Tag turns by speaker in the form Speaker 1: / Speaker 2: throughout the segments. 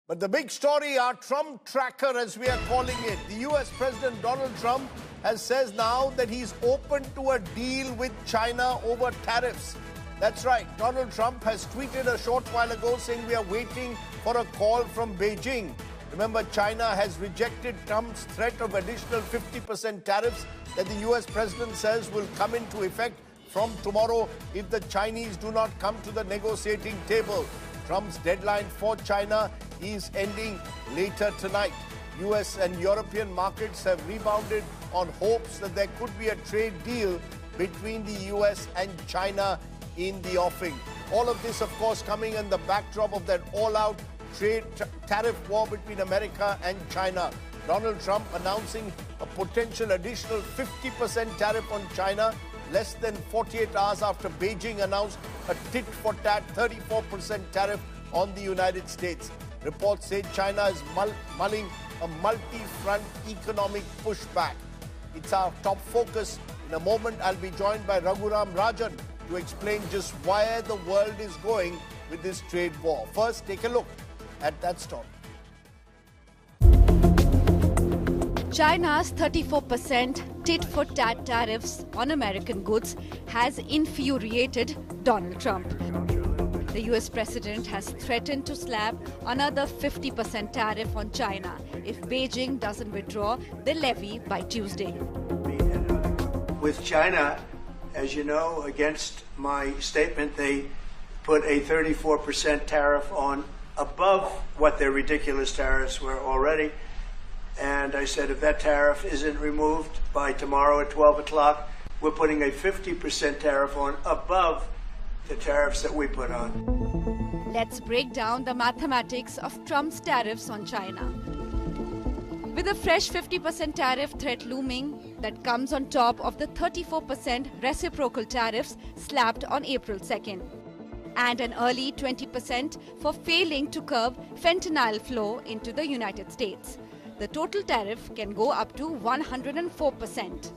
Speaker 1: But the big story, our Trump tracker, as we are calling it, the US President Donald Trump says now that he's open to a deal with China over tariffs. That's right. Donald Trump has tweeted a short while ago saying we are waiting for a call from Beijing. Remember, China has rejected Trump's threat of additional 50% tariffs that the US president says will come into effect from tomorrow if the Chinese do not come to the negotiating table. Trump's deadline for China is ending later tonight. US and European markets have rebounded on hopes that there could be a trade deal between the US and China in the offing. All of this, of course, coming in the backdrop of that all-out trade tariff war between America and China. Donald Trump announcing a potential additional 50% tariff on China less than 48 hours after Beijing announced a tit-for-tat 34% tariff on the United States. Reports say China is mulling a multi-front economic pushback. It's our top focus. In a moment, I'll be joined by Raghuram Rajan to explain just where the world is going with this trade war. First, take a look at that story.
Speaker 2: China's 34% tit-for-tat tariffs on American goods has infuriated Donald Trump. The US president has threatened to slap another 50% tariff on China if Beijing doesn't withdraw the levy by Tuesday.
Speaker 3: With China, as you know, against my statement, they put a 34% tariff on above what their ridiculous tariffs were already. And I said, if that tariff isn't removed by tomorrow at 12 o'clock, we're putting a 50% tariff on above the tariffs that we put on.
Speaker 2: Let's break down the mathematics of Trump's tariffs on China. With a fresh 50% tariff threat looming that comes on top of the 34% reciprocal tariffs slapped on April 2nd, and an early 20% for failing to curb fentanyl flow into the United States. The total tariff can go up to 104%.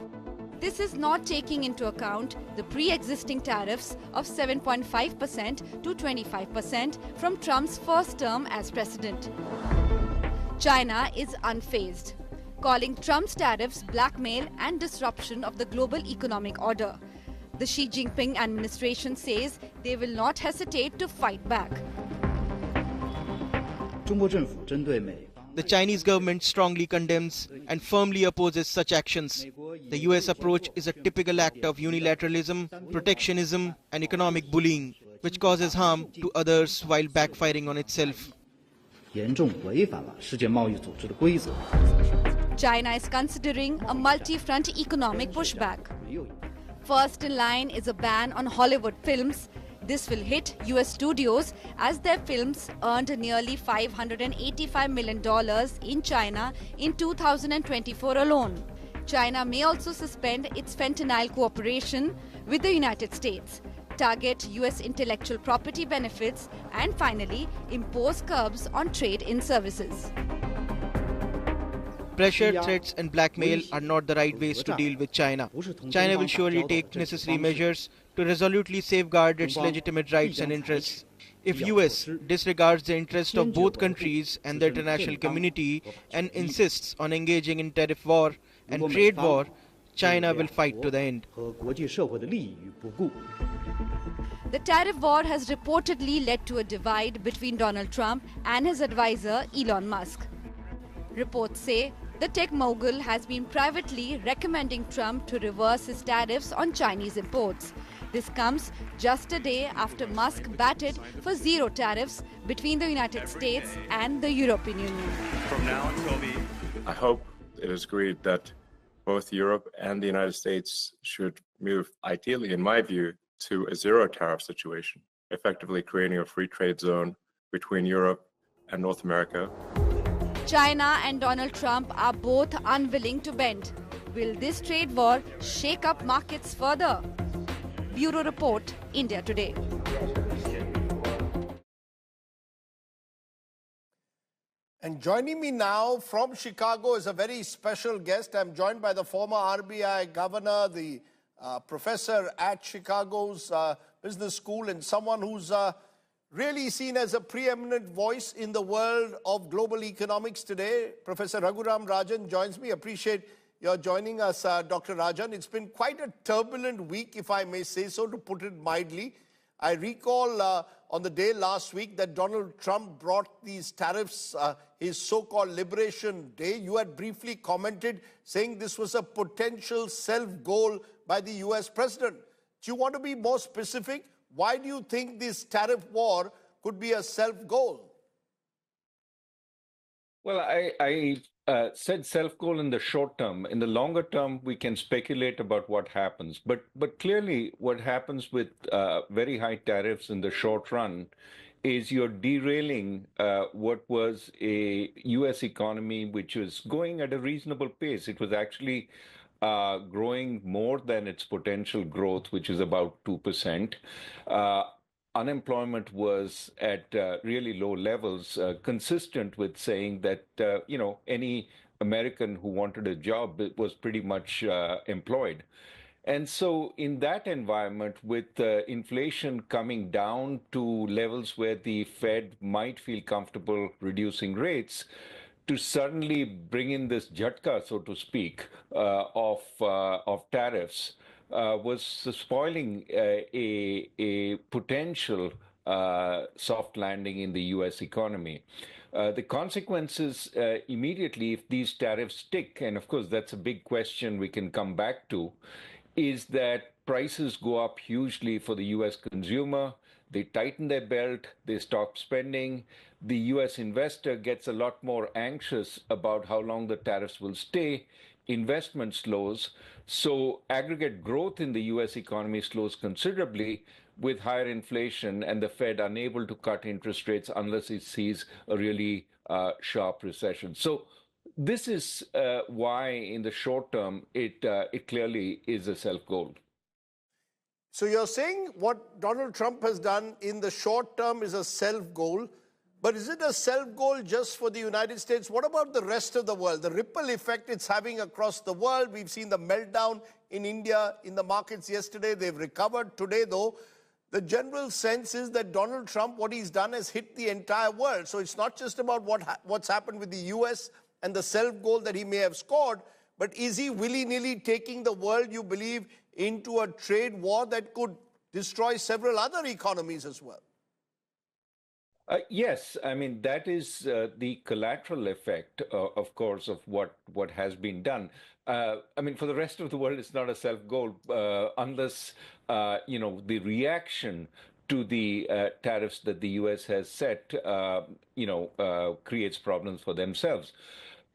Speaker 2: This is not taking into account the pre-existing tariffs of 7.5% to 25% from Trump's first term as president. China is unfazed, calling Trump's tariffs blackmail and disruption of the global economic order. The Xi Jinping administration says they will not hesitate to fight back.
Speaker 4: The Chinese government strongly condemns and firmly opposes such actions. The US approach is a typical act of unilateralism, protectionism, and economic bullying, which causes harm to others while backfiring on itself.
Speaker 2: China is considering a multi-front economic pushback. First in line is a ban on Hollywood films. This will hit US studios as their films earned nearly $585 million in China in 2024 alone. China may also suspend its fentanyl cooperation with the United States, target US intellectual property benefits, and finally impose curbs on trade in services.
Speaker 4: Pressure, threats and blackmail are not the right ways to deal with China. China will surely take necessary measures to resolutely safeguard its legitimate rights and interests. If US disregards the interests of both countries and the international community and insists on engaging in tariff war and trade war, China will fight to the end.
Speaker 2: The tariff war has reportedly led to a divide between Donald Trump and his advisor Elon Musk. Reports say the tech mogul has been privately recommending Trump to reverse his tariffs on Chinese imports. This comes just a day after Musk batted for zero tariffs between the United States and the European Union.
Speaker 5: From now until I hope it is agreed that both Europe and the United States should move, ideally, in my view, to a zero tariff situation, effectively creating a free trade zone between Europe and North America.
Speaker 2: China and Donald Trump are both unwilling to bend. Will this trade war shake up markets further? Bureau Report, India Today.
Speaker 1: And joining me now from Chicago is a very special guest. I'm joined by the former RBI Governor, the professor at Chicago's Business School, and someone who's really seen as a preeminent voice in the world of global economics today. Professor Raghuram Rajan joins me. Appreciate your joining us, Dr. Rajan. It's been quite a turbulent week, if I may say so, to put it mildly. I recall on the day last week that Donald Trump brought these tariffs, his so-called Liberation Day. You had briefly commented saying this was a potential self-goal by the US president. Do you want to be more specific? Why do you think this tariff war could be a self-goal?
Speaker 6: Well, I said self-goal in the short term. In the longer term, we can speculate about what happens. But clearly, what happens with very high tariffs in the short run is you're derailing what was a U.S. economy which was going at a reasonable pace. It was actually growing more than its potential growth, which is about 2%. Unemployment was at really low levels, consistent with saying that, any American who wanted a job was pretty much employed. And so in that environment, with inflation coming down to levels where the Fed might feel comfortable reducing rates, to suddenly bring in this jhatka, so to speak, of tariffs was spoiling a potential soft landing in the U.S. economy. The consequences immediately, if these tariffs stick, and of course that's a big question we can come back to, is that prices go up hugely for the U.S. consumer. They tighten their belt, they stop spending. The U.S. investor gets a lot more anxious about how long the tariffs will stay. Investment slows. So aggregate growth in the U.S. economy slows considerably with higher inflation and the Fed unable to cut interest rates unless it sees a really sharp recession. So this is why in the short term, it clearly is a self-goal.
Speaker 1: So you're saying what Donald Trump has done in the short term is a self-goal, but is it a self-goal just for the United States? What about the rest of the world? The ripple effect it's having across the world. We've seen the meltdown in India in the markets yesterday. They've recovered today, though. The general sense is that Donald Trump, what he's done has hit the entire world. So it's not just about what's happened with the US and the self-goal that he may have scored, but is he willy-nilly taking the world, you believe, into a trade war that could destroy several other economies as well?
Speaker 6: Yes, I mean, that is the collateral effect, of course, of what has been done. I mean, for the rest of the world, it's not a self-goal unless, the reaction to the tariffs that the U.S. has set, creates problems for themselves.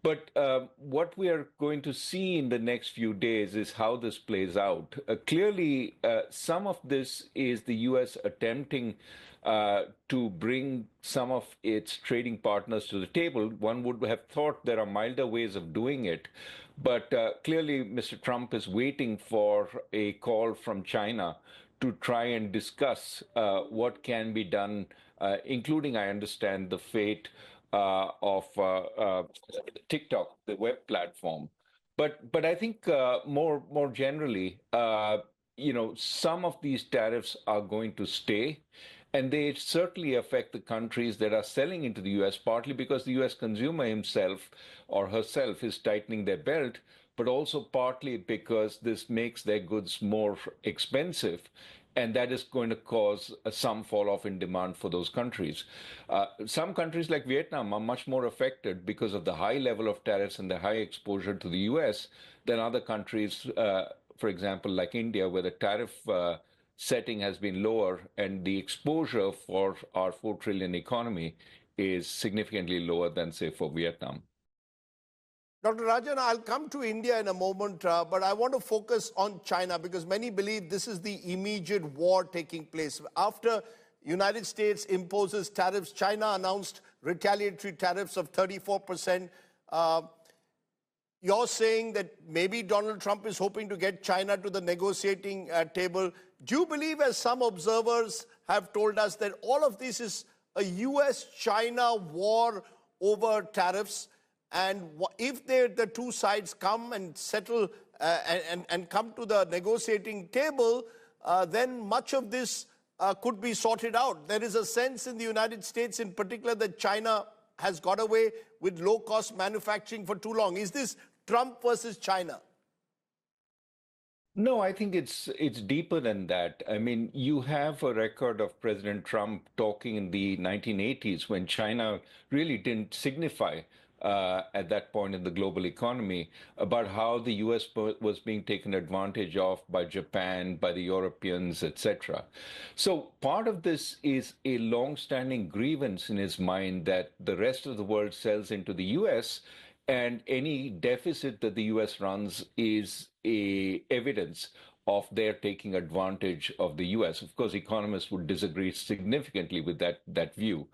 Speaker 6: But what we are going to see in the next few days is how this plays out. Clearly, some of this is the U.S. attempting to bring some of its trading partners to the table. One would have thought there are milder ways of doing it. But clearly, Mr. Trump is waiting for a call from China to try and discuss what can be done, including, I understand, the fate of TikTok, the web platform. But I think more generally, some of these tariffs are going to stay. And they certainly affect the countries that are selling into the U.S., partly because the U.S. consumer himself or herself is tightening their belt, but also partly because this makes their goods more expensive. And that is going to cause some fall off in demand for those countries. Some countries like Vietnam are much more affected because of the high level of tariffs and the high exposure to the U.S. than other countries, for example, like India, where the tariff setting has been lower and the exposure for our 4 trillion economy is significantly lower than, say, for Vietnam.
Speaker 1: Dr. Rajan, I'll come to India in a moment, but I want to focus on China because many believe this is the immediate war taking place. After United States imposes tariffs, China announced retaliatory tariffs of 34%. You're saying that maybe Donald Trump is hoping to get China to the negotiating table. Do you believe, as some observers have told us, that all of this is a US-China war over tariffs? And if the two sides come and settle and come to the negotiating table, then much of this could be sorted out. There is a sense in the United States in particular that China has got away with low-cost manufacturing for too long. Is this Trump versus China?
Speaker 6: No, I think it's deeper than that. I mean, you have a record of President Trump talking in the 1980s when China really didn't signify at that point in the global economy about how the US was being taken advantage of by Japan, by the Europeans, etc. So part of this is a long-standing grievance in his mind that the rest of the world sells into the US, and any deficit that the US runs is evidence of their taking advantage of the US. Of course, economists would disagree significantly with that view.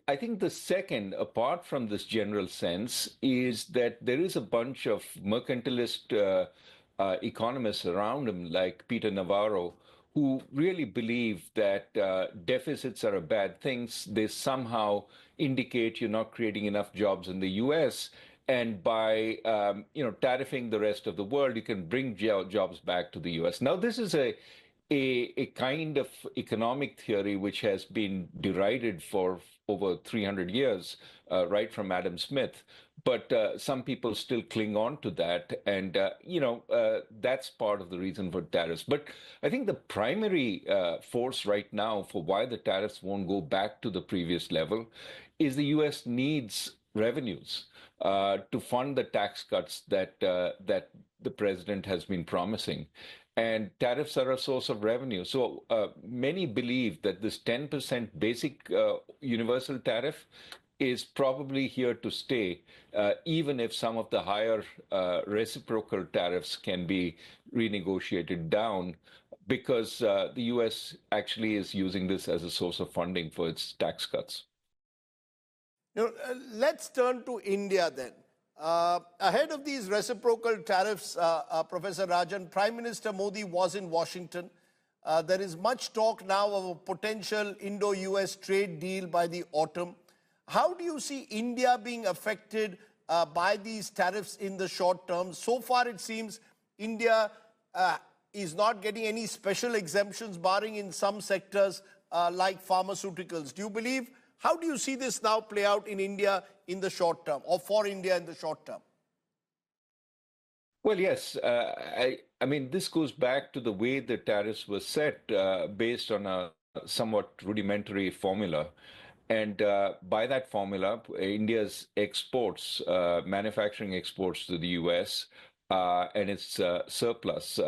Speaker 6: I think the second, apart from this general sense, is that there is a bunch of mercantilist economists around him, like Peter Navarro, who really believe that deficits are a bad thing. They somehow indicate you're not creating enough jobs in the US, and by tariffing the rest of the world, you can bring jobs back to the US. Now, this is a kind of economic theory which has been derided for over 300 years, right from Adam Smith. But some people still cling on to that. And, that's part of the reason for tariffs. But I think the primary force right now for why the tariffs won't go back to the previous level is the US needs revenues to fund the tax cuts that the president has been promising. And tariffs are a source of revenue. So many believe that this 10% basic universal tariff is probably here to stay, even if some of the higher reciprocal tariffs can be renegotiated down, because the US actually is using this as a source of funding for its tax cuts.
Speaker 1: Let's turn to India then. Ahead of these reciprocal tariffs, Professor Rajan, Prime Minister Modi was in Washington. There is much talk now of a potential Indo-US trade deal by the autumn. How do you see India being affected by these tariffs in the short term? So far, it seems India is not getting any special exemptions, barring in some sectors like pharmaceuticals. Do you believe? How do you see this now play out in India in the short term, or for India in the short term?
Speaker 6: Well, yes. I mean, this goes back to the way the tariffs were set based on a somewhat rudimentary formula. And by that formula, India's exports, manufacturing exports to the US, and its surplus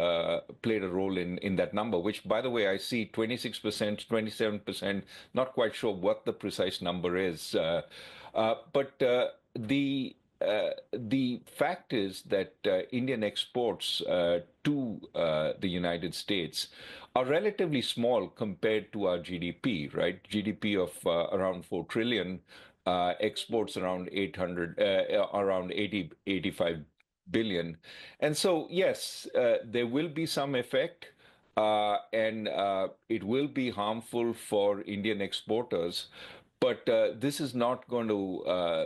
Speaker 6: played a role in that number, which, by the way, I see 26%, 27%, not quite sure what the precise number is. But the fact is that Indian exports to the United States are relatively small compared to our GDP, right? GDP of around 4 trillion, exports around 85 billion. And so, yes, there will be some effect, and it will be harmful for Indian exporters. But this is not going to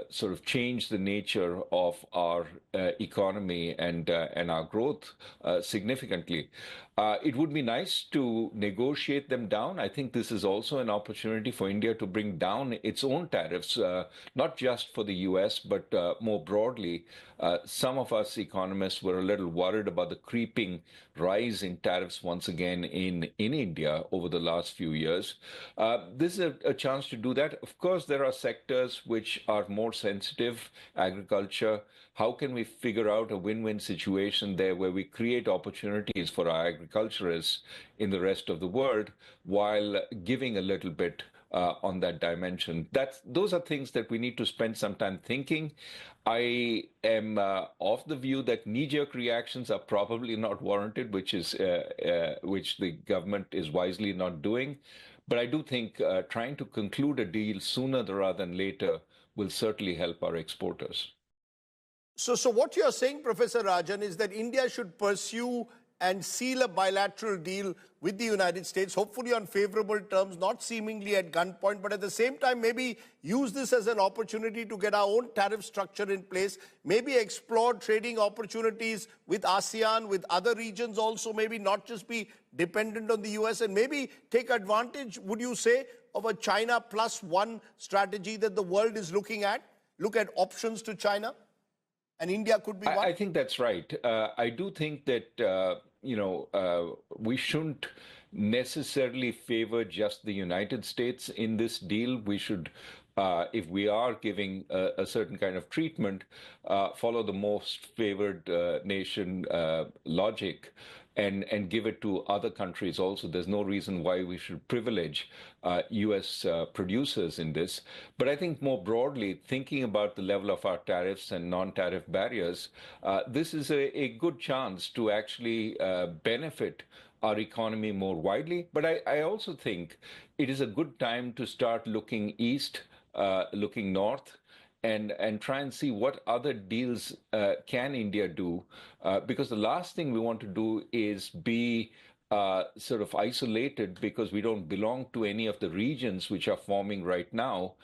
Speaker 6: sort of change the nature of our economy and our growth significantly. It would be nice to negotiate them down. I think this is also an opportunity for India to bring down its own tariffs, not just for the US, but more broadly. Some of us economists were a little worried about the creeping rise in tariffs once again in India over the last few years. This is a chance to do that. Of course, there are sectors which are more sensitive, agriculture. How can we figure out a win-win situation there where we create opportunities for our agriculturists in the rest of the world while giving a little bit on that dimension? Those are things that we need to spend some time thinking. I am of the view that knee-jerk reactions are probably not warranted, which the government is wisely not doing. But I do think trying to conclude a deal sooner rather than later will certainly help our exporters.
Speaker 1: So what you're saying, Professor Rajan, is that India should pursue and seal a bilateral deal with the United States, hopefully on favorable terms, not seemingly at gunpoint, but at the same time maybe use this as an opportunity to get our own tariff structure in place, maybe explore trading opportunities with ASEAN, with other regions also, maybe not just be dependent on the US, and maybe take advantage, would you say, of a China plus one strategy that the world is looking at? Look at options to China? And India could be one?
Speaker 6: I think that's right. I do think that, we shouldn't necessarily favor just the United States in this deal. We should, if we are giving a certain kind of treatment, follow the most favored nation logic. And give it to other countries also. There's no reason why we should privilege U.S. Producers in this. But I think more broadly, thinking about the level of our tariffs and non-tariff barriers, this is a good chance to actually benefit our economy more widely. But I also think it is a good time to start looking east, looking north, and try and see what other deals can India do, because the last thing we want to do is be sort of isolated because we don't belong to any of the regions which are forming right now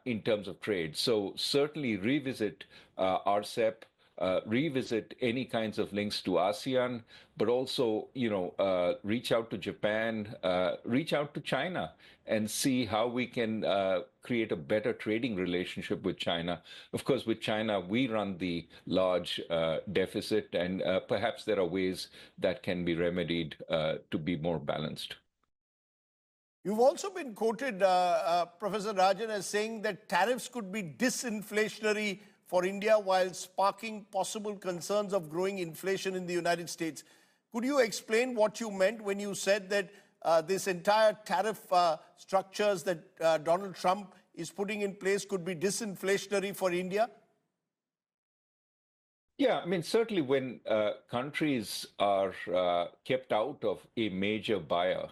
Speaker 6: in terms of trade. So certainly revisit RCEP, revisit any kinds of links to ASEAN, but also, reach out to Japan, reach out to China, and see how we can create a better trading relationship with China. Of course, with China, we run the large deficit, and perhaps there are ways that can be remedied to be more balanced.
Speaker 1: You've also been quoted, Professor Rajan, as saying that tariffs could be disinflationary for India while sparking possible concerns of growing inflation in the United States. Could you explain what you meant when you said that this entire tariff structures that Donald Trump is putting in place could be disinflationary for India?
Speaker 6: Yeah, I mean, certainly when countries are kept out of a major buyer,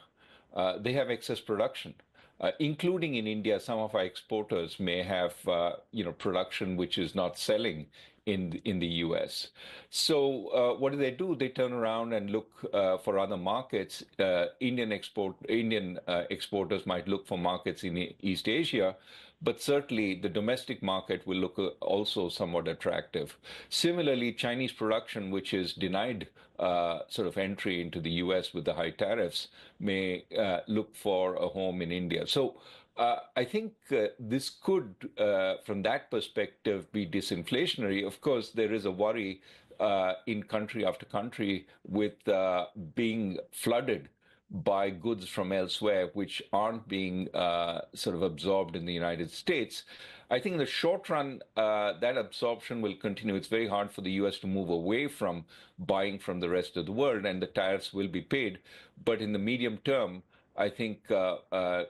Speaker 6: they have excess production. Including in India, some of our exporters may have, production which is not selling in the U.S. So what do? They turn around and look for other markets. Indian exporters might look for markets in East Asia, but certainly the domestic market will look also somewhat attractive. Similarly, Chinese production, which is denied sort of entry into the U.S. with the high tariffs, may look for a home in India. So I think this could, from that perspective, be disinflationary. Of course, there is a worry in country after country with being flooded by goods from elsewhere, which aren't being sort of absorbed in the United States. I think in the short run, that absorption will continue. It's very hard for the U.S. to move away from buying from the rest of the world, and the tariffs will be paid. But in the medium term, I think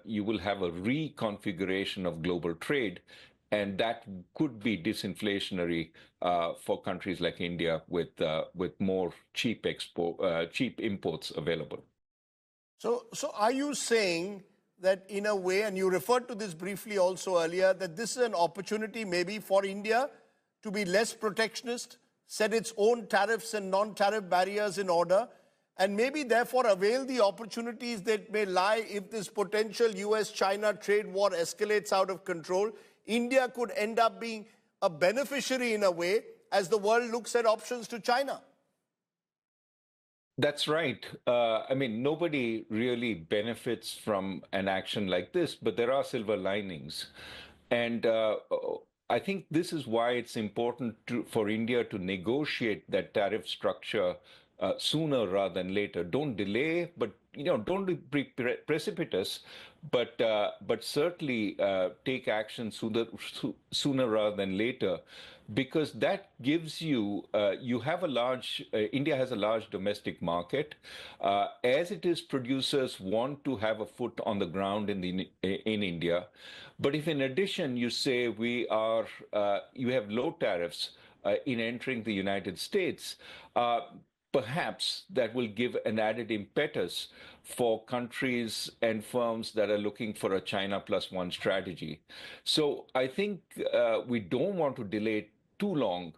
Speaker 6: you will have a reconfiguration of global trade, and that could be disinflationary for countries like India with more cheap imports available.
Speaker 1: So are you saying that in a way, and you referred to this briefly also earlier, that this is an opportunity maybe for India to be less protectionist, set its own tariffs and non-tariff barriers in order, and maybe therefore avail the opportunities that may lie if this potential US-China trade war escalates out of control? India could end up being a beneficiary in a way as the world looks at options to China.
Speaker 6: That's right. I mean, nobody really benefits from an action like this, but there are silver linings. And I think this is why it's important for India to negotiate that tariff structure sooner rather than later. Don't delay, but don't be precipitous, but certainly take action sooner rather than later, because that gives you India has a large domestic market. As it is, producers want to have a foot on the ground in India. But if in addition you say you have low tariffs in entering the United States, perhaps that will give an added impetus for countries and firms that are looking for a China plus one strategy. So I think we don't want to delay too long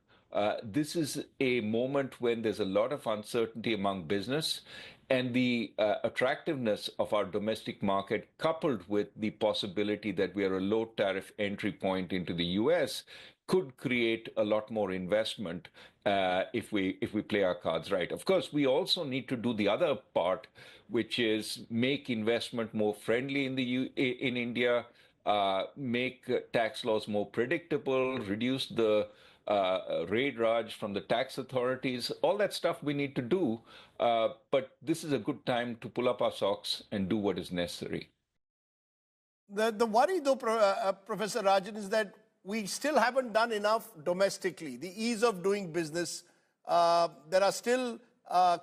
Speaker 6: This is a moment when there's a lot of uncertainty among business, and the attractiveness of our domestic market, coupled with the possibility that we are a low tariff entry point into the US, could create a lot more investment if we play our cards right. Of course, we also need to do the other part, which is make investment more friendly in India, make tax laws more predictable, reduce the raid raj from the tax authorities. All that stuff we need to do, but this is a good time to pull up our socks and do what is necessary.
Speaker 1: The worry, though, Professor Rajan, is that we still haven't done enough domestically. The ease of doing business. There are still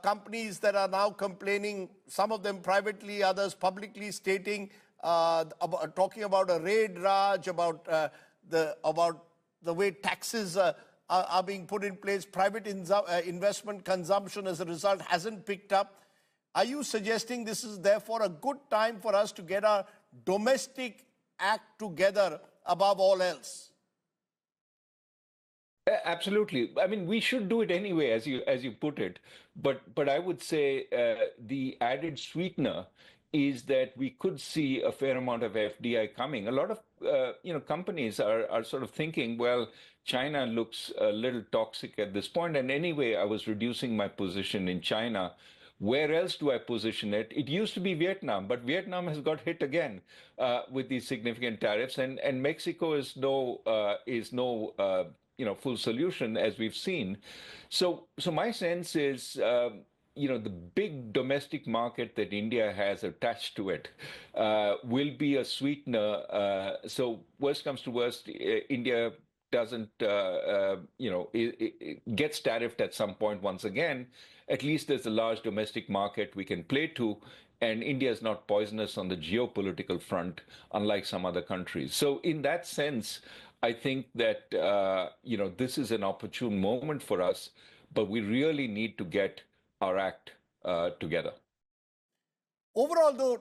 Speaker 1: companies that are now complaining, some of them privately, others publicly, stating, talking about a raid raj, about the way taxes are being put in place. Private investment consumption as a result hasn't picked up. Are you suggesting this is therefore a good time for us to get our domestic act together above all else?
Speaker 6: Absolutely. I mean, we should do it anyway, as you put it. But I would say the added sweetener is that we could see a fair amount of FDI coming. A lot of companies are sort of thinking, well, China looks a little toxic at this point, and anyway, I was reducing my position in China. Where else do I position it? It used to be Vietnam, but Vietnam has got hit again with these significant tariffs, and Mexico is no full solution, as we've seen. So my sense is, the big domestic market that India has attached to it will be a sweetener. So worst comes to worst, India doesn't, it gets tariffed at some point once again. At least there's a large domestic market we can play to, and India is not poisonous on the geopolitical front, unlike some other countries. So in that sense, I think that, this is an opportune moment for us, but we really need to get our act together.
Speaker 1: Overall, though,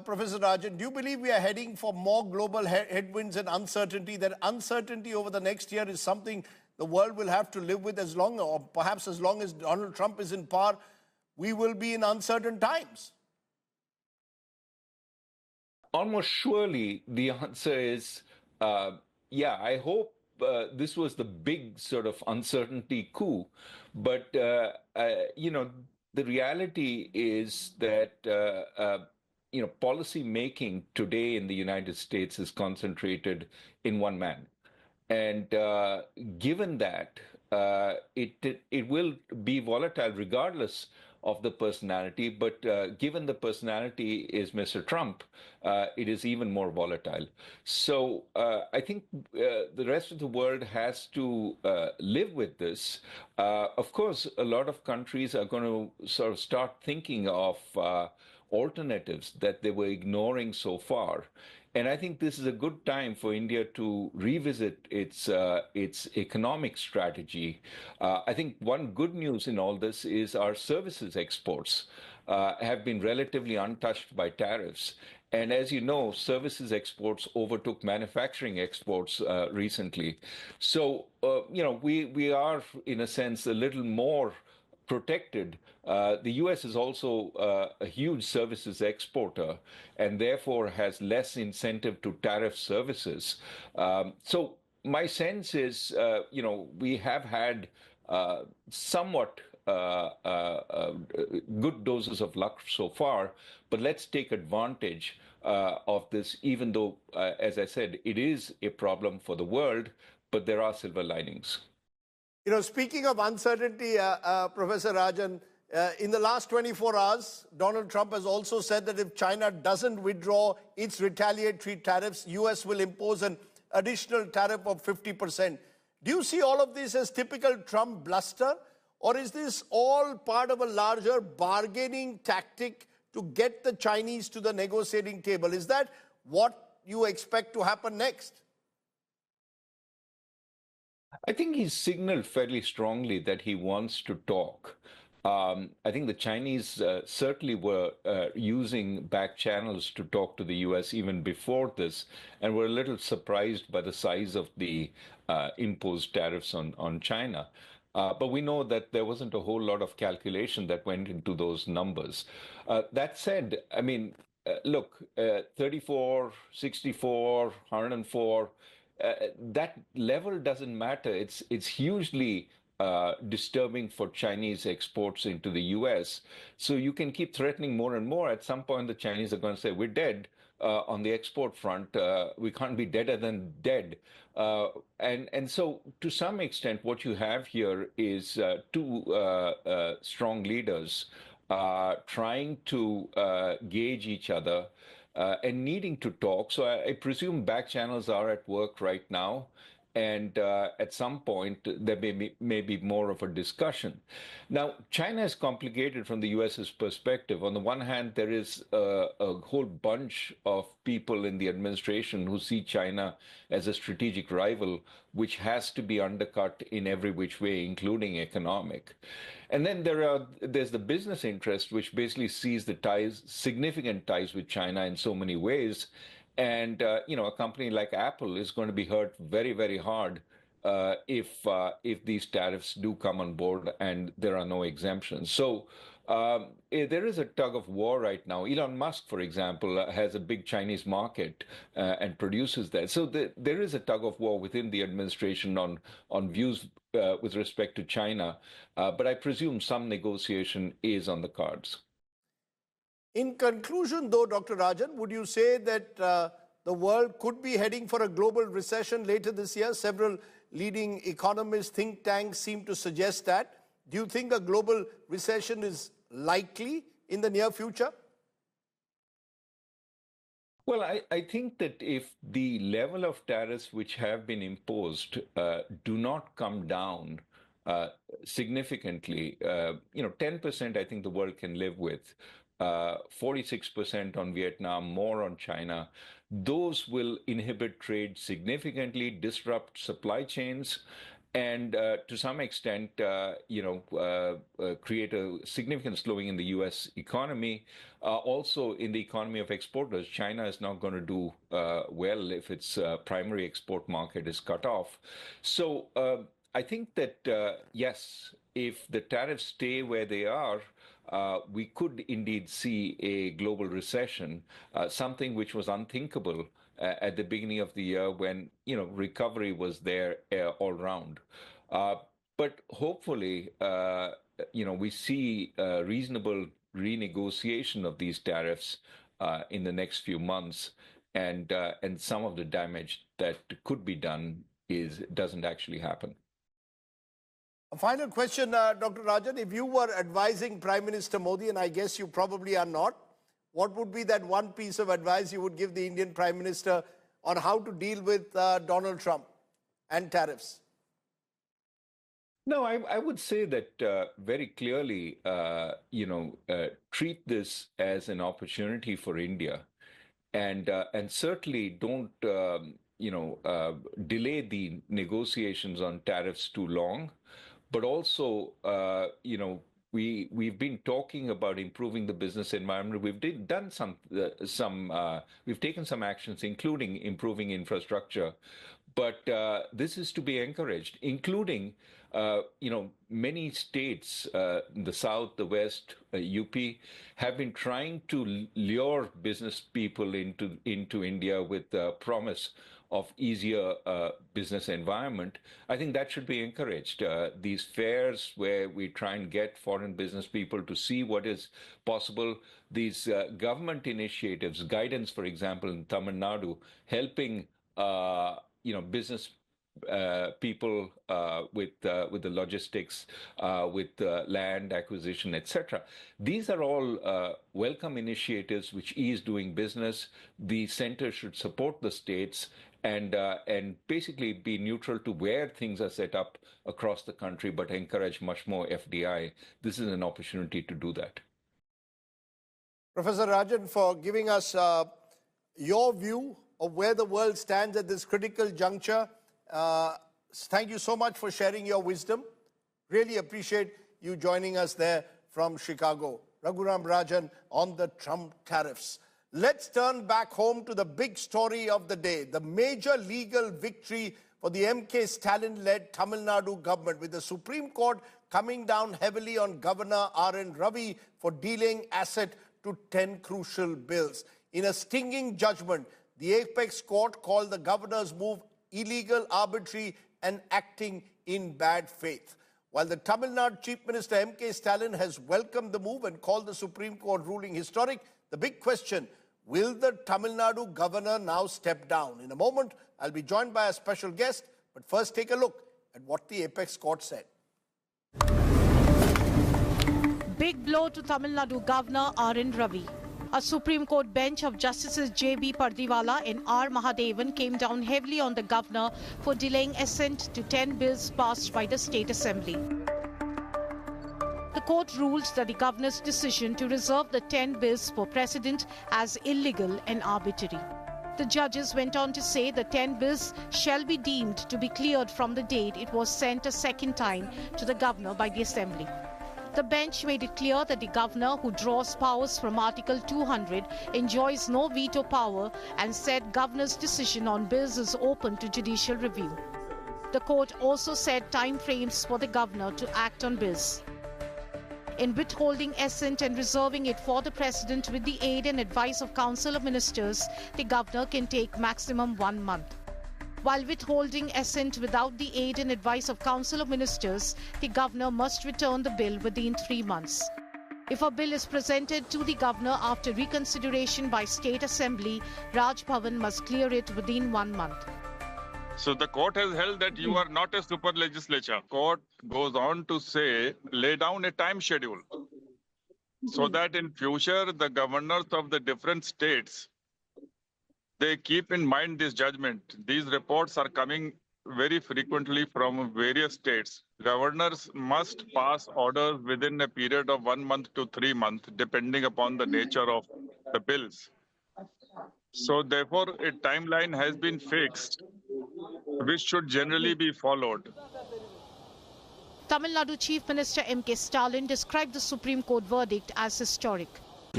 Speaker 1: Professor Rajan, do you believe we are heading for more global headwinds and uncertainty? That uncertainty over the next year is something the world will have to live with as long, or perhaps as long as Donald Trump is in power, we will be in uncertain times?
Speaker 6: Almost surely the answer is, I hope this was the big sort of uncertainty coup. But, the reality is that, policy making today in the United States is concentrated in one man. And given that, it will be volatile regardless of the personality. But given the personality is Mr. Trump, it is even more volatile. So I think the rest of the world has to live with this. Of course, a lot of countries are going to sort of start thinking of alternatives that they were ignoring so far. And I think this is a good time for India to revisit its economic strategy. I think one good news in all this is our services exports have been relatively untouched by tariffs. And as you know, services exports overtook manufacturing exports recently. So, we are, in a sense, a little more protected. The US is also a huge services exporter and therefore has less incentive to tariff services. So my sense is, we have had somewhat good doses of luck so far, but let's take advantage of this, even though, as I said, it is a problem for the world, but there are silver linings.
Speaker 1: Speaking of uncertainty, Professor Rajan, in the last 24 hours, Donald Trump has also said that if China doesn't withdraw its retaliatory tariffs, US will impose an additional tariff of 50%. Do you see all of this as typical Trump bluster, or is this all part of a larger bargaining tactic to get the Chinese to the negotiating table? Is that what you expect to happen next?
Speaker 6: I think he's signaled fairly strongly that he wants to talk. I think the Chinese certainly were using back channels to talk to the U.S. even before this, and were a little surprised by the size of the imposed tariffs on China. But we know that there wasn't a whole lot of calculation that went into those numbers. That said, I mean, look, 34, 64, 104, that level doesn't matter. It's hugely disturbing for Chinese exports into the US. So you can keep threatening more and more. At some point, the Chinese are going to say, we're dead on the export front. We can't be deader than dead. And so to some extent, what you have here is two strong leaders trying to gauge each other and needing to talk. So I presume back channels are at work right now. And at some point, there may be more of a discussion. Now, China is complicated from the US's perspective. On the one hand, there is a whole bunch of people in the administration who see China as a strategic rival, which has to be undercut in every which way, including economic. And then there's the business interest, which basically sees the ties, significant ties with China in so many ways. And, a company like Apple is going to be hurt very, very hard if these tariffs do come on board and there are no exemptions. So there is a tug of war right now. Elon Musk, for example, has a big Chinese market and produces that. So there is a tug of war within the administration on views with respect to China. But I presume some negotiation is on the cards.
Speaker 1: In conclusion, though, Dr. Rajan, would you say that the world could be heading for a global recession later this year? Several leading economists, think tanks seem to suggest that. Do you think a global recession is likely in the near future?
Speaker 6: Well, I think that if the level of tariffs which have been imposed do not come down significantly, 10% I think the world can live with. 46% on Vietnam, more on China. Those will inhibit trade significantly, disrupt supply chains, and to some extent, create a significant slowing in the U.S. economy. Also, in the economy of exporters, China is not going to do well if its primary export market is cut off. So I think that, yes, if the tariffs stay where they are, we could indeed see a global recession, something which was unthinkable at the beginning of the year when, recovery was there all round. But hopefully, we see reasonable renegotiation of these tariffs in the next few months, and some of the damage that could be done doesn't actually happen.
Speaker 1: A final question, Dr. Rajan. If you were advising Prime Minister Modi, and I guess you probably are not, what would be that one piece of advice you would give the Indian Prime Minister on how to deal with Donald Trump and tariffs?
Speaker 6: No, I would say that very clearly, treat this as an opportunity for India, and certainly don't, delay the negotiations on tariffs too long. But also, we've been talking about improving the business environment. We've taken some actions, including improving infrastructure. But this is to be encouraged, including, many states, the South, the West, UP, have been trying to lure business people into India with the promise of easier business environment. I think that should be encouraged. These fairs where we try and get foreign business people to see what is possible, these government initiatives, guidance, for example, in Tamil Nadu, helping business people with the logistics, with land acquisition, etc. These are all welcome initiatives which ease doing business. The center should support the states and basically be neutral to where things are set up across the country, but encourage much more FDI. This is an opportunity to do that.
Speaker 1: Professor Rajan, for giving us your view of where the world stands at this critical juncture. Thank you so much for sharing your wisdom. Really appreciate you joining us there from Chicago. Raghuram Rajan on the Trump tariffs. Let's turn back home to the big story of the day, the major legal victory for the MK Stalin-led Tamil Nadu government, with the Supreme Court coming down heavily on Governor Ravi for dealing assent to 10 crucial bills. In a stinging judgment, the apex court called the governor's move illegal, arbitrary, and acting in bad faith. While the Tamil Nadu Chief Minister MK Stalin has welcomed the move and called the Supreme Court ruling historic, the big question: will the Tamil Nadu governor now step down? In a moment, I'll be joined by a special guest, but first take a look at what the apex court said.
Speaker 7: Big blow to Tamil Nadu Governor Ravi. A Supreme Court bench of Justices J.B. Pardiwala and R. Mahadevan came down heavily on the governor for delaying assent to 10 bills passed by the State Assembly. The court ruled that the governor's decision to reserve the 10 bills for precedent as illegal and arbitrary. The judges went on to say the 10 bills shall be deemed to be cleared from the date it was sent a second time to the governor by the Assembly. The bench made it clear that the governor, who draws powers from Article 200, enjoys no veto power, and said governor's decision on bills is open to judicial review. The court also set time frames for the governor to act on bills. In withholding assent and reserving it for the President with the aid and advice of Council of Ministers, the governor can take maximum 1 month. While withholding assent without the aid and advice of Council of Ministers, the governor must return the bill within 3 months. If a bill is presented to the governor after reconsideration by State Assembly, Raj Bhavan must clear it within 1 month.
Speaker 8: So the court has held that you are not a super legislature. Court goes on to say, lay down a time schedule so that in future the governors of the different states, they keep in mind this judgment. These reports are coming very frequently from various states. Governors must pass orders within a period of 1 month to 3 months, depending upon the nature of the bills. So therefore, a timeline has been fixed, which should generally be followed.
Speaker 7: Tamil Nadu Chief Minister M.K. Stalin described the Supreme Court verdict as historic.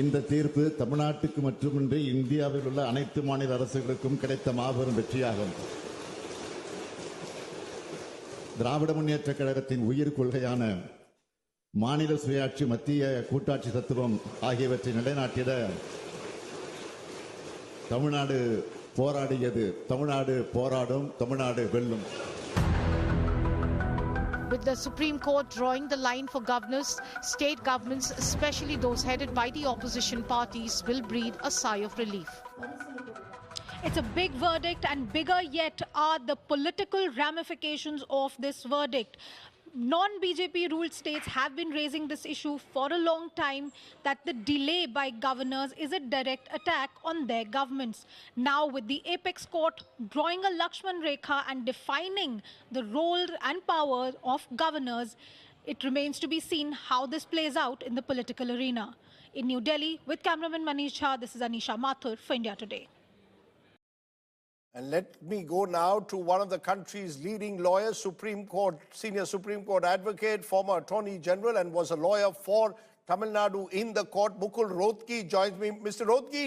Speaker 9: இந்த தீர்ப்பு தமிழ்நாட்டுக்கு மட்டுமின்றி இந்தியாவில் உள்ள அனைத்து மாநில அரசுகளுக்கும் கிடைத்த மாபெரும் வெற்றியாகும். திராவிட முன்னேற்றக் கழகத்தின் உயிர் கொள்கையான மாநில சுயாட்சி, மத்திய கூட்டாட்சி தத்துவம் ஆகியவற்றை நிலைநாட்டிட தமிழ்நாடு போராடியது. தமிழ்நாடு போராடும், தமிழ்நாடு வெல்லும்.
Speaker 7: With the Supreme Court drawing the line for governors, state governments, especially those headed by the opposition parties, will breathe a sigh of relief.
Speaker 10: It's a big verdict, and bigger yet are the political ramifications of this verdict. Non-BJP ruled states have been raising this issue for a long time, that the delay by governors is a direct attack on their governments. Now, with the apex court drawing a Lakshman Rekha and defining the role and power of governors, it remains to be seen how this plays out in the political arena. In New Delhi, with cameraman Manish Jha, this is Anisha Mathur for India Today.
Speaker 1: And let me go now to one of the country's leading lawyers, senior Supreme Court advocate, former Attorney General, and was a lawyer for Tamil Nadu in the court. Mukul Rohatgi joins me. Mr. Rohatgi,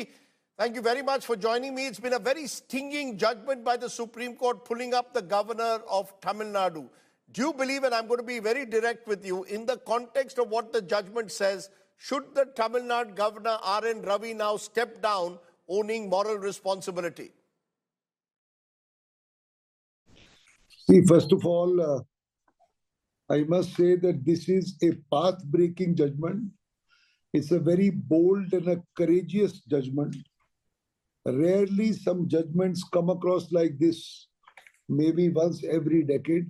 Speaker 1: thank you very much for joining me. It's been a very stinging judgment by the Supreme Court pulling up the governor of Tamil Nadu. Do you believe, and I'm going to be very direct with you, in the context of what the judgment says, should the Tamil Nadu governor Ravi now step down, owning moral responsibility?
Speaker 11: See, first of all, I must say that this is a path-breaking judgment. It's a very bold and a courageous judgment. Rarely some judgments come across like this, maybe once every decade.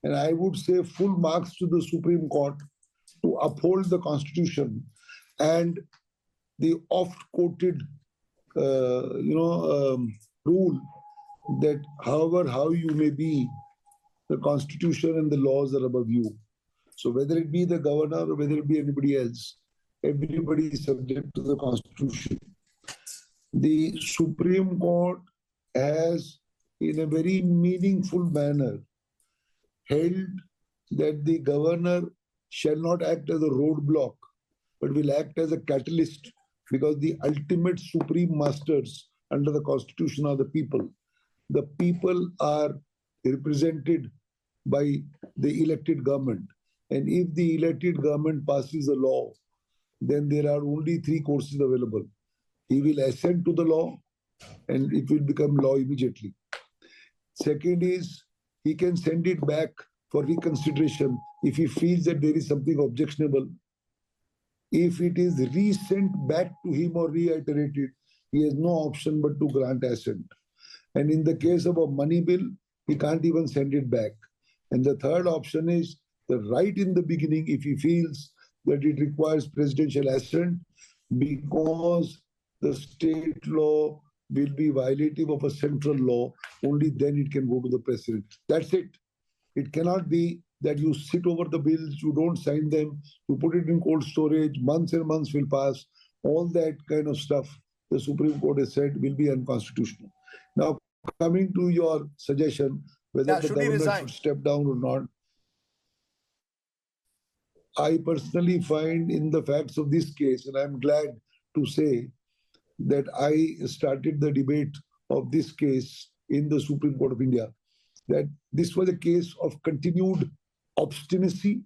Speaker 11: And I would say full marks to the Supreme Court to uphold the Constitution and the oft-quoted, rule that how you may be, the Constitution and the laws are above you. So whether it be the governor or whether it be anybody else, everybody is subject to the Constitution. The Supreme Court has, in a very meaningful manner, held that the governor shall not act as a roadblock, but will act as a catalyst, because the ultimate supreme masters under the Constitution are the people. The people are represented by the elected government. And if the elected government passes a law, then there are only three courses available. He will assent to the law and it will become law immediately. Second is, he can send it back for reconsideration if he feels that there is something objectionable. If it is resent back to him or reiterated, he has no option but to grant assent. And in the case of a money bill, he can't even send it back. And the third option is that right in the beginning, if he feels that it requires presidential assent, because the state law will be violative of a central law, only then it can go to the president. That's it. It cannot be that you sit over the bills, you don't sign them, you put it in cold storage, months and months will pass. All that kind of stuff, the Supreme Court has said, will be unconstitutional. Now, coming to your suggestion, whether the governor should step down or not, I personally find in the facts of this case, and I'm glad to say that I started the debate of this case in the Supreme Court of India, that this was a case of continued obstinacy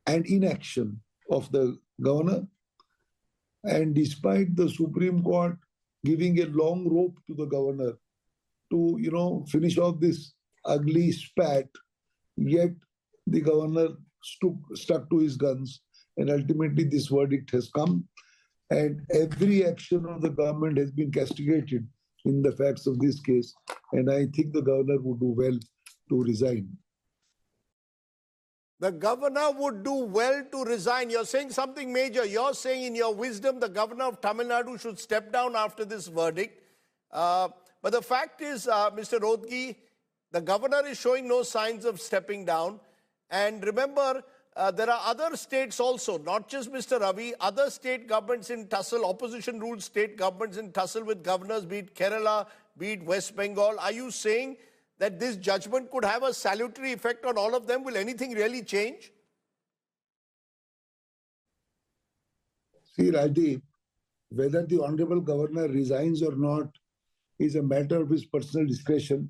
Speaker 11: and inaction of the governor. And despite the Supreme Court giving a long rope to the governor to, finish off this ugly spat, yet the governor stuck to his guns, and ultimately this verdict has come. And every action of the government has been castigated in the facts of this case. And I think the governor would do well to resign.
Speaker 1: The governor would do well to resign. You're saying something major. You're saying in your wisdom, the governor of Tamil Nadu should step down after this verdict. But the fact is, Mr. Rohatgi, the governor is showing no signs of stepping down. And remember, there are other states also, not just Mr. Ravi, other state governments in tussle, opposition-ruled state governments in tussle with governors, be it Kerala, be it West Bengal. Are you saying that this judgment could have a salutary effect on all of them? Will anything really change?
Speaker 11: See, Rajdeep, whether the Honorable Governor resigns or not is a matter of his personal discretion.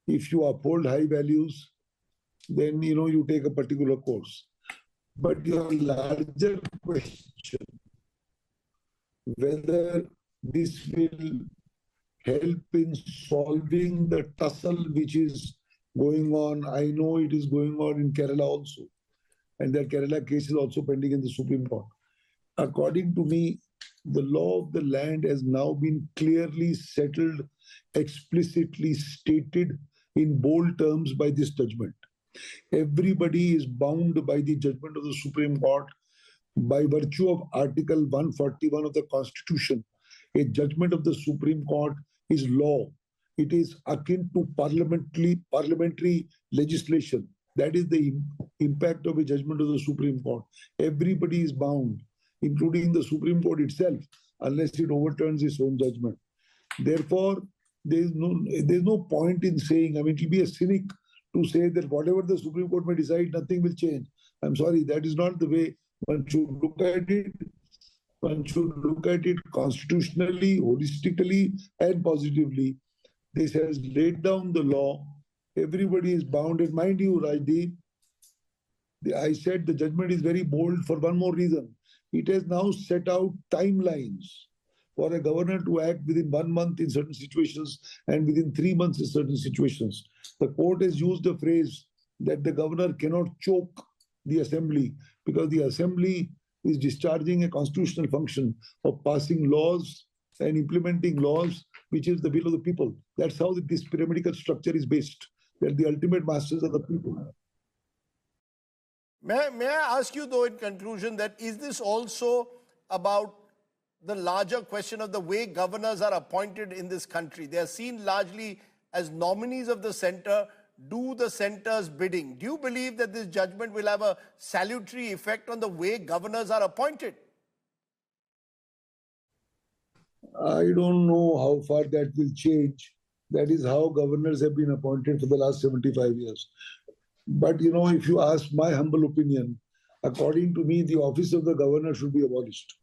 Speaker 11: If you uphold high values, then, you take a particular course. But your larger question, whether this will help in solving the tussle which is going on, I know it is going on in Kerala also. And that Kerala case is also pending in the Supreme Court. According to me, the law of the land has now been clearly settled, explicitly stated in bold terms by this judgment. Everybody is bound by the judgment of the Supreme Court by virtue of Article 141 of the Constitution. A judgment of the Supreme Court is law. It is akin to parliamentary legislation. That is the impact of a judgment of the Supreme Court. Everybody is bound, including the Supreme Court itself, unless it overturns its own judgment. Therefore, there is no point in saying, it will be a cynic to say that whatever the Supreme Court may decide, nothing will change. I'm sorry, that is not the way one should look at it. One should look at it constitutionally, holistically, and positively. This has laid down the law. Everybody is bound. And mind you, Rajdeep, I said the judgment is very bold for one more reason. It has now set out timelines for a governor to act within 1 month in certain situations and within 3 months in certain situations. The court has used the phrase that the governor cannot choke the assembly because the assembly is discharging a constitutional function of passing laws and implementing laws, which is the will of the people. That's how this pyramidal structure is based, that the ultimate masters are the people.
Speaker 1: May I ask you, though, in conclusion, that is this also about the larger question of the way governors are appointed in this country? They are seen largely as nominees of the center, do the center's bidding. Do you believe that this judgment will have a salutary effect on the way governors are appointed?
Speaker 11: I don't know how far that will change. That is how governors have been appointed for the last 75 years. But, if you ask my humble opinion, according to me, the office of the governor should be abolished.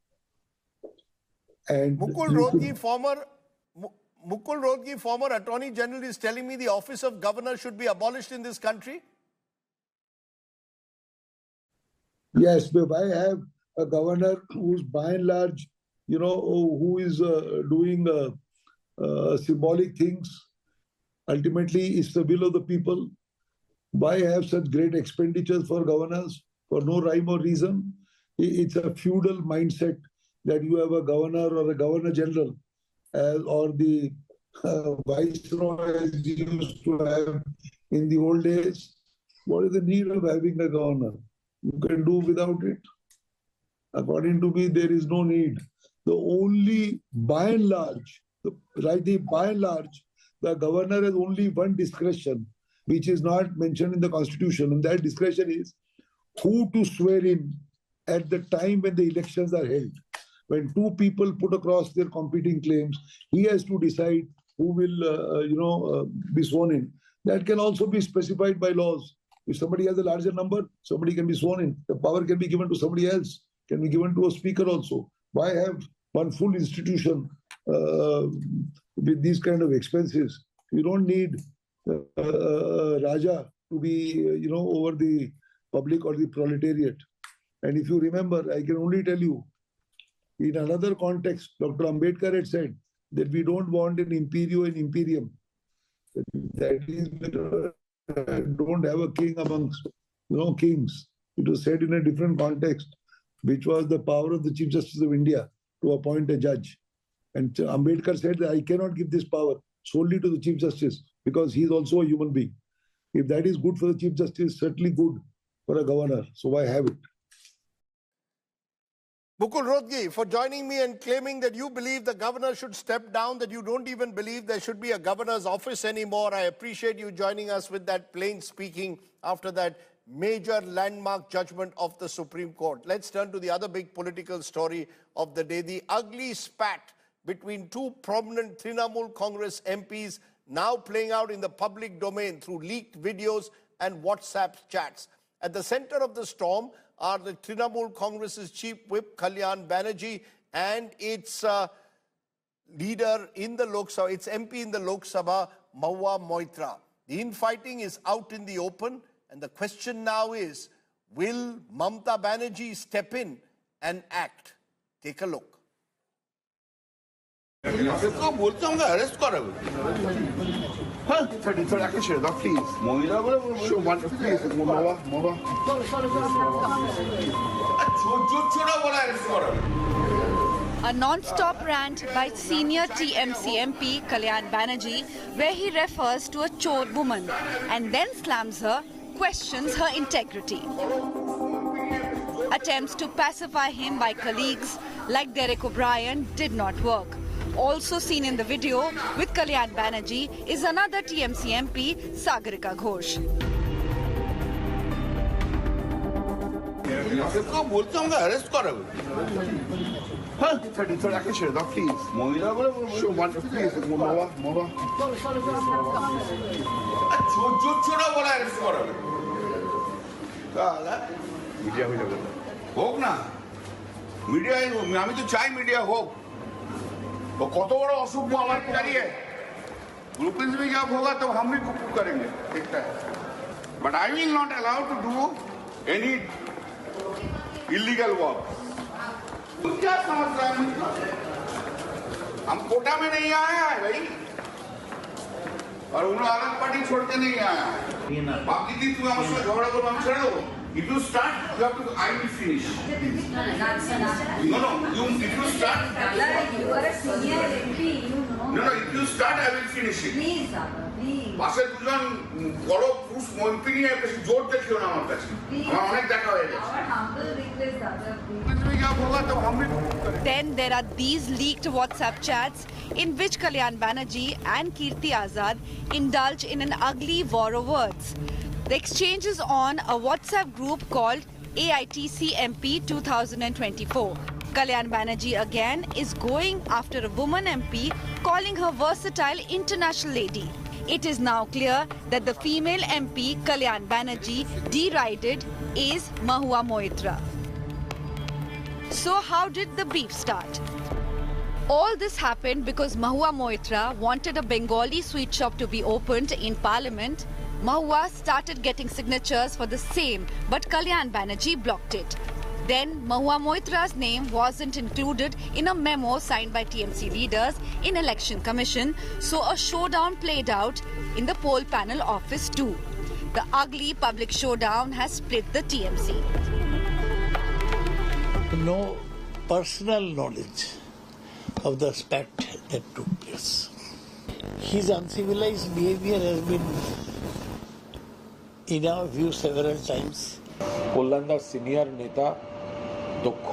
Speaker 11: And
Speaker 1: Mukul Rohatgi, former Attorney General, is telling me the office of governor should be abolished in this country?
Speaker 11: Yes, but I have a governor who's by and large, who is doing symbolic things. Ultimately, it's the will of the people. Why have such great expenditures for governors for no rhyme or reason? It's a feudal mindset that you have a governor or a governor general or the viceroy as you used to have in the old days. What is the need of having a governor? You can do without it. According to me, there is no need. The only, by and large, the governor has only one discretion, which is not mentioned in the constitution, and that discretion is who to swear in at the time when the elections are held. When two people put across their competing claims, he has to decide who will, be sworn in. That can also be specified by laws. If somebody has a larger number, somebody can be sworn in. The power can be given to somebody else, can be given to a speaker also. Why have one full institution with these kind of expenses? You don't need Raja to be, over the public or the proletariat. And if you remember, I can only tell you, in another context, Dr. Ambedkar had said that we don't want an imperio and imperium. That is, don't have a king amongst kings. It was said in a different context, which was the power of the Chief Justice of India to appoint a judge. And Ambedkar said that I cannot give this power solely to the Chief Justice because he is also a human being. If that is good for the Chief Justice, certainly good for a governor. So why have it?
Speaker 1: Mukul Rohatgi, for joining me and claiming that you believe the governor should step down, that you don't even believe there should be a governor's office anymore. I appreciate you joining us with that plain speaking after that major landmark judgment of the Supreme Court. Let's turn to the other big political story of the day, the ugly spat between two prominent Trinamool Congress MPs now playing out in the public domain through leaked videos and WhatsApp chats. At the center of the storm are the Trinamool Congress's Chief Whip Kalyan Banerjee and its leader in the Lok Sabha, its MP in the Lok Sabha, Mahua Moitra. The infighting is out in the open, and the question now is, will Mamata Banerjee step in and act? Take a look.
Speaker 2: A non-stop rant by senior TMC MP Kalyan Banerjee, where he refers to a chore woman and then slams her, questions her integrity. Attempts to pacify him by colleagues like Derek O'Brien did not work. Also seen in the video with Kalyan Banerjee is another TMC MP, Sagarika Ghosh.
Speaker 12: वो कत बड़ा असुख हमारे चाहिए grouping में जब होगा तब हम भी कुछ करेंगे देखता है but I will not allow to do any illegal work क्या समझ रहा है हम कोटा में नहीं आया है भाई और उन अलग पार्टी छोड़ के नहीं आया बाकी दिन तुम्हें हमसे झगड़ा करो हम छोड़ दो. If you start, you have to. I will finish. No. If you start. You are a senior MP. You know. No. If you start, I will finish it. Please, please. Pasal tujuan kalau terus mimpi ni apa sih jod dekhiyo na amar kache. Amar onek dekha hoye gache. Our humble request, Dada.
Speaker 2: Then there are these leaked WhatsApp chats in which Kalyan Banerjee and Kirti Azad indulge in an ugly war of words. The exchange is on a WhatsApp group called AITC MP 2024. Kalyan Banerjee again is going after a woman MP, calling her versatile international lady. It is now clear that the female MP Kalyan Banerjee derided is Mahua Moitra. So how did the beef start? All this happened because Mahua Moitra wanted a Bengali sweet shop to be opened in Parliament. Mahua started getting signatures for the same, but Kalyan Banerjee blocked it. Then Mahua Moitra's name wasn't included in a memo signed by TMC leaders in Election Commission, so a showdown played out in the poll panel office too. The ugly public showdown has split the TMC.
Speaker 13: No personal knowledge of the spat that took place. His uncivilized behavior has been, in our view, several times.
Speaker 14: Kollanda's senior neta, দক্ষ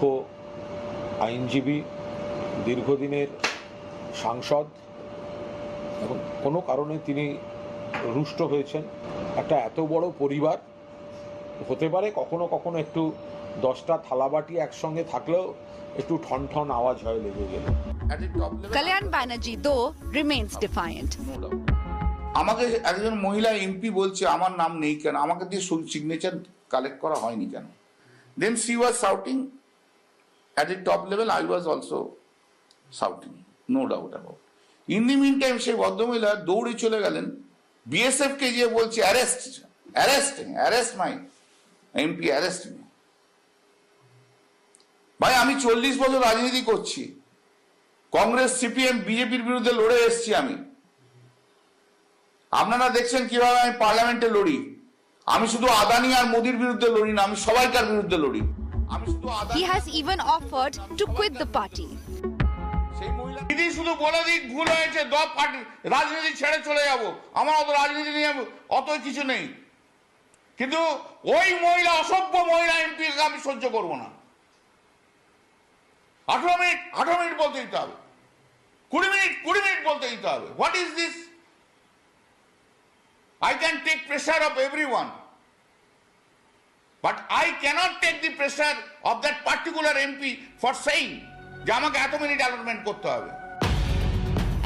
Speaker 14: আইনজীবী, দীর্ঘদিনের সাংসদ, এবং কোনো কারণে তিনি রুষ্ট হয়েছেন। একটা এত বড় পরিবার হতে পারে কখনো কখনো একটু 10টা থালাবাটি একসঙ্গে থাকলেও একটু ঠনঠন আওয়াজ হয় লেগে গেল।
Speaker 2: Kalyan Banerjee though remains defiant.
Speaker 12: আমাকে একজন মহিলা এমপি বলছে আমার নাম নেই কেন, আমাকে দিয়ে সিগনেচার কালেক্ট করা হয়নি কেন? Then she was shouting at the top level. I was also shouting, no doubt about. In the meantime, সেই ভদ্রমহিলা দৌড়ে চলে গেলেন বিএসএফ কে গিয়ে বলছে arrest my MP, arrest me. ভাই আমি 40 বছর রাজনীতি করছি, কংগ্রেস, সিপিএম, বিজেপির বিরুদ্ধে লড়ে এসেছি আমি। আপনারা দেখছেন কিভাবে আমি পার্লামেন্টে লড়ি। আমি শুধু আদানি আর মোদির বিরুদ্ধে লড়ি না, আমি সবাইকার বিরুদ্ধে lorry.
Speaker 2: He has even offered to quit the party.
Speaker 12: দিদি শুধু বলে দিক ভুল হয়েছে, দল পার্টি রাজনীতি ছেড়ে চলে যাব, আমার অত রাজনীতি নিয়ে অত কিছু নেই, কিন্তু ওই মহিলা, অসভ্য মহিলা এমপিকে আমি সহ্য করব না। 18 মিনিট বলতে দিতে হবে, 20 মিনিট বলতে দিতে হবে। What is this? I can take pressure of everyone, but I cannot take the pressure of that particular MP for saying যে আমাকে এত মিনিট অ্যালটমেন্ট করতে হবে।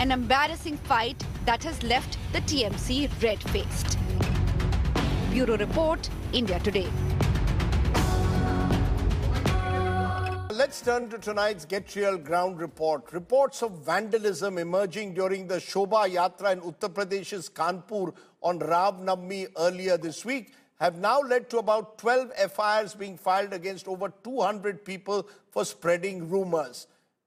Speaker 2: An embarrassing fight that has left the TMC red-faced. Bureau Report, India Today.
Speaker 1: Let's turn to tonight's Get Real Ground Report. Reports of vandalism emerging during the Shobha Yatra in Uttar Pradesh's Kanpur on Ram Navami earlier this week have now led to about 12 FIRs being filed against over 200 people for spreading rumors.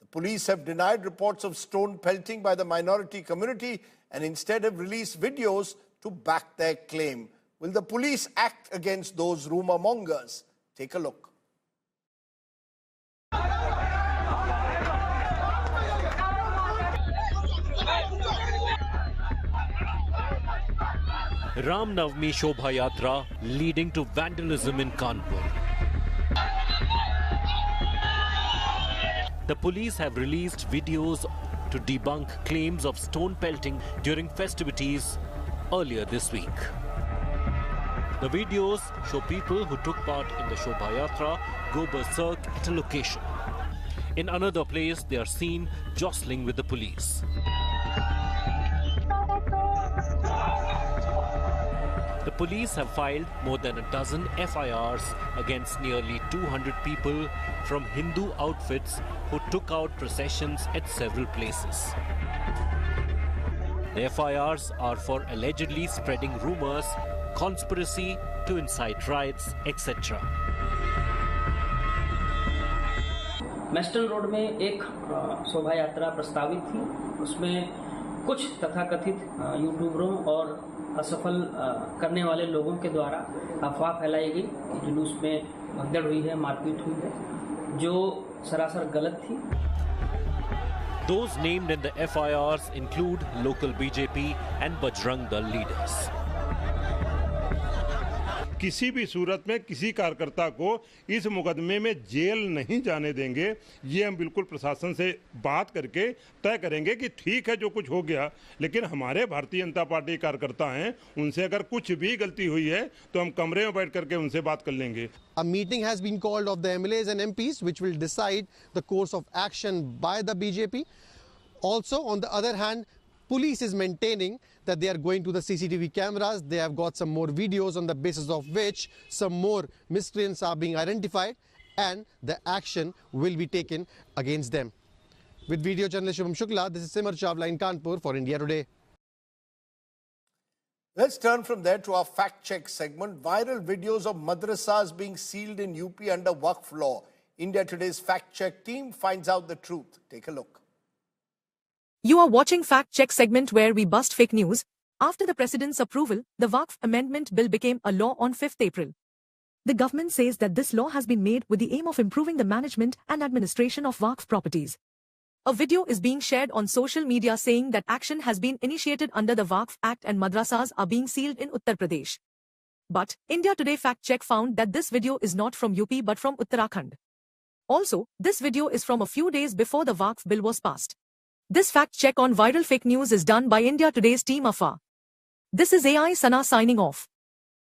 Speaker 1: The police have denied reports of stone pelting by the minority community and instead have released videos to back their claim. Will the police act against those rumor mongers? Take a look.
Speaker 15: Ram Navami Shobha Yatra leading to vandalism in Kanpur. The police have released videos to debunk claims of stone pelting during festivities earlier this week. The videos show people who took part in the Shobha Yatra go berserk at a location. In another place, they are seen jostling with the police. The police have filed more than a dozen FIRs against nearly 200 people from Hindu outfits who took out processions at several places. The FIRs are for allegedly spreading rumors, conspiracy to incite riots, etc.
Speaker 16: Western road में एक शोभा यात्रा प्रस्तावित थी, उसमें कुछ तथाकथित यूट्यूबरों और असफल करने वाले लोगों के द्वारा अफवाह फैलाई गई कि जुलूस में भगदड़ हुई है, मारपीट हुई है, जो सरासर गलत थी।
Speaker 15: Those named in the FIRs include local BJP and Bajrang Dal leaders.
Speaker 17: किसी भी सूरत में किसी कार्यकर्ता को इस मुकदमे में जेल नहीं जाने देंगे। ये हम बिल्कुल प्रशासन से बात करके तय करेंगे कि ठीक है जो कुछ हो गया, लेकिन हमारे भारतीय जनता पार्टी कार्यकर्ता हैं, उनसे अगर कुछ भी गलती हुई है तो हम कमरे में बैठ करके उनसे बात कर लेंगे।
Speaker 18: A meeting has been called of the MLAs and MPs which will decide the course of action by the BJP. Also, on the other hand, police is maintaining that they are going to the CCTV cameras. They have got some more videos on the basis of which some more miscreants are being identified and the action will be taken against them. With video journalist Shubham Shukla, this is Simar Chawla in Kanpur for India Today.
Speaker 1: Let's turn from there to our fact check segment. Viral videos of madrasas being sealed in UP under Waqf law. India Today's fact check team finds out the truth. Take a look.
Speaker 19: You are watching Fact Check segment where we bust fake news. After the President's approval, the Waqf Amendment Bill became a law on 5th April. The government says that this law has been made with the aim of improving the management and administration of Waqf properties. A video is being shared on social media saying that action has been initiated under the Waqf Act and madrasas are being sealed in Uttar Pradesh. But India Today Fact Check found that this video is not from UP but from Uttarakhand. Also, this video is from a few days before the Waqf bill was passed. This fact check on viral fake news is done by India Today's team Afa. This is AI Sana signing off.